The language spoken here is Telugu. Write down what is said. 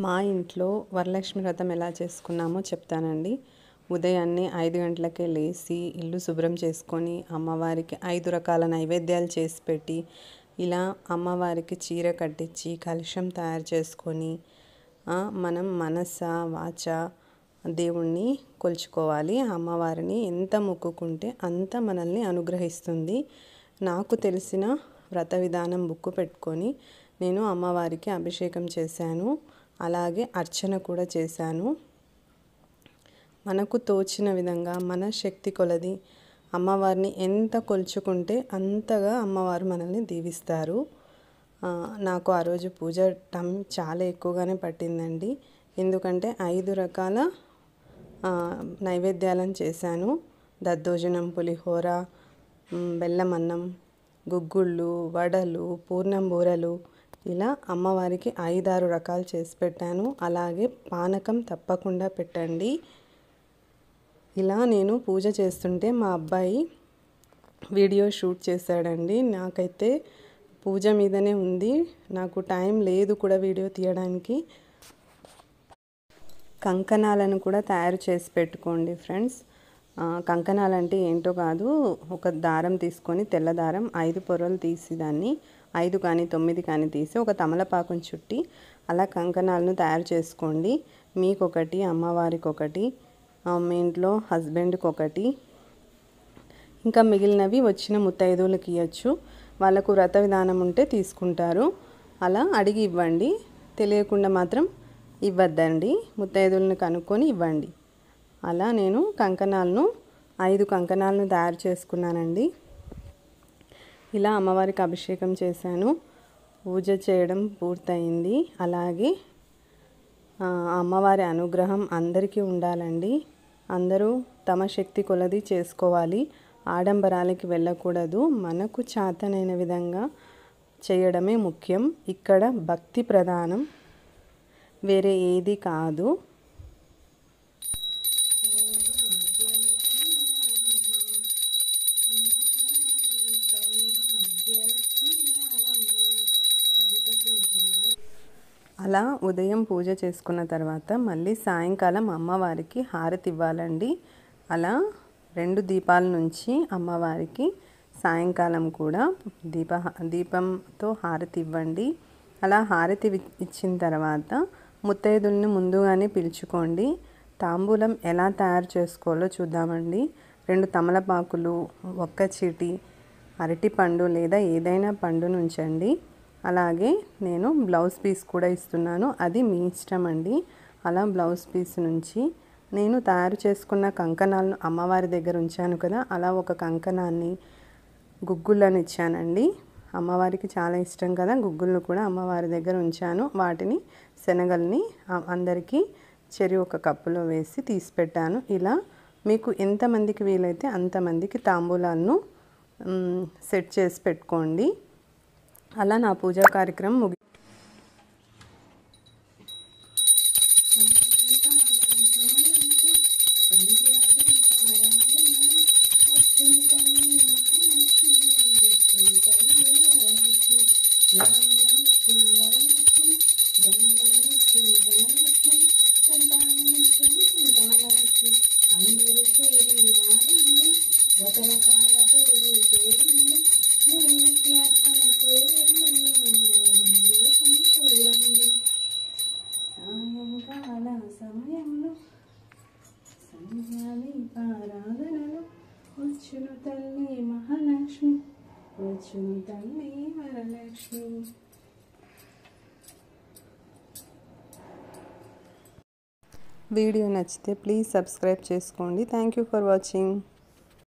మా ఇంట్లో వరలక్ష్మి వ్రతం ఎలా చేసుకున్నామో చెప్తానండి. ఉదయాన్నే 5 గంటలకే లేచి ఇల్లు శుభ్రం చేసుకొని అమ్మవారికి 5 రకాల నైవేద్యాలు చేసి పెట్టి ఇలా అమ్మవారికి చీర కట్టించి కలశం తయారు చేసుకొని మనం మనస వాచ దేవుణ్ణి కొలుచుకోవాలి. అమ్మవారిని ఎంత మొక్కుకుంటే అంత మనల్ని అనుగ్రహిస్తుంది. నాకు తెలిసిన వ్రత విధానం బుక్ పెట్టుకొని నేను అమ్మవారికి అభిషేకం చేశాను. అలాగే అర్చన కూడా చేశాను. మనకు తోచిన విధంగా మన శక్తి కొలది అమ్మవారిని ఎంత కొలుచుకుంటే అంతగా అమ్మవారు మనల్ని దీవిస్తారు. నాకు ఆ రోజు పూజ టైం చాలా ఎక్కువగానే పట్టిందండి. ఎందుకంటే 5 రకాల నైవేద్యాలను చేశాను. దద్దోజనం, పులిహోర, బెల్లం అన్నం, గుగ్గుళ్ళు, వడలు, పూర్ణం బూరెలు ఇలా అమ్మవారికి 5-6 రకాలు చేసి పెట్టాను. అలాగే పానకం తప్పకుండా పెట్టండి. ఇలా నేను పూజ చేస్తుంటే మా అబ్బాయి వీడియో షూట్ చేశాడండి. నాకైతే పూజ మీదనే ఉంది, నాకు టైం లేదు కూడా వీడియో తీయడానికి. కంకణాలను కూడా తయారు చేసి పెట్టుకోండి ఫ్రెండ్స్. కంకణాలు అంటే ఏంటో కాదు, ఒక దారం తీసుకొని తెల్ల దారం 5 పొరలు తీసి దాన్ని 5 కానీ 9 కానీ తీసి ఒక తమలపాకుని చుట్టి అలా కంకణాలను తయారు చేసుకోండి. మీకొకటి, అమ్మవారికి ఒకటి, మీ ఇంట్లో హస్బెండ్కి ఒకటి, ఇంకా మిగిలినవి వచ్చిన ముత్తైదువులకి ఇవ్వచ్చు. వాళ్ళకు వ్రత విధానం ఉంటే తీసుకుంటారు. అలా అడిగి ఇవ్వండి, తెలియకుండా మాత్రం ఇవ్వద్దండి. ముత్తైదువులను కనుక్కొని ఇవ్వండి. అలా నేను 5 కంకణాలను తయారు చేసుకున్నానండి. ఇలా అమ్మవారికి అభిషేకం చేశాను. పూజ చేయడం పూర్తయింది. అలాగే అమ్మవారి అనుగ్రహం అందరికీ ఉండాలండి. అందరూ తమ శక్తి కొలది చేసుకోవాలి. ఆడంబరాలకి వెళ్ళకూడదు. మనకు చేతనైన విధంగా చేయడమే ముఖ్యం. ఇక్కడ భక్తి ప్రధానం, వేరే ఏది కాదు. అలా ఉదయం పూజ చేసుకున్న తర్వాత మళ్ళీ సాయంకాలం అమ్మవారికి హారతి ఇవ్వాలండి. అలా 2 దీపాల నుంచి అమ్మవారికి సాయంకాలం కూడా దీపంతో హారతి ఇవ్వండి. అలా హారతి ఇచ్చిన తర్వాత ముత్తైదుల్ని ముందుగానే పిలుచుకోండి. తాంబూలం ఎలా తయారు చేసుకోవాలో చూద్దామండి. 2 తమలపాకులు, ఒక్క చీటి, అరటిపండు లేదా ఏదైనా పండును ఉంచండి. అలాగే నేను బ్లౌజ్ పీస్ కూడా ఇస్తున్నాను, అది మీ ఇష్టం అండి. అలా బ్లౌజ్ పీస్ నుంచి నేను తయారు చేసుకున్న కంకణాలను అమ్మవారి దగ్గర ఉంచాను కదా, అలా ఒక కంకణాన్ని గుగ్గుళ్ళని ఇచ్చానండి. అమ్మవారికి చాలా ఇష్టం కదా, గుగ్గులను కూడా అమ్మవారి దగ్గర ఉంచాను. వాటిని శనగల్ని అందరికీ చెరి ఒక కప్పులో వేసి తీసి పెట్టాను. ఇలా మీకు ఎంతమందికి వీలైతే అంతమందికి తాంబూలాలను సెట్ చేసి పెట్టుకోండి. అలా నా పూజా కార్యక్రమం సమయంలో సంధ్యాదీపారాధనలో వచ్చును తల్లి మహాలక్ష్మి, వచ్చును తల్లి వరలక్ష్మి. వీడియో నచ్చితే ప్లీజ్ సబ్స్క్రైబ్ చేసుకోండి. Thank you for watching.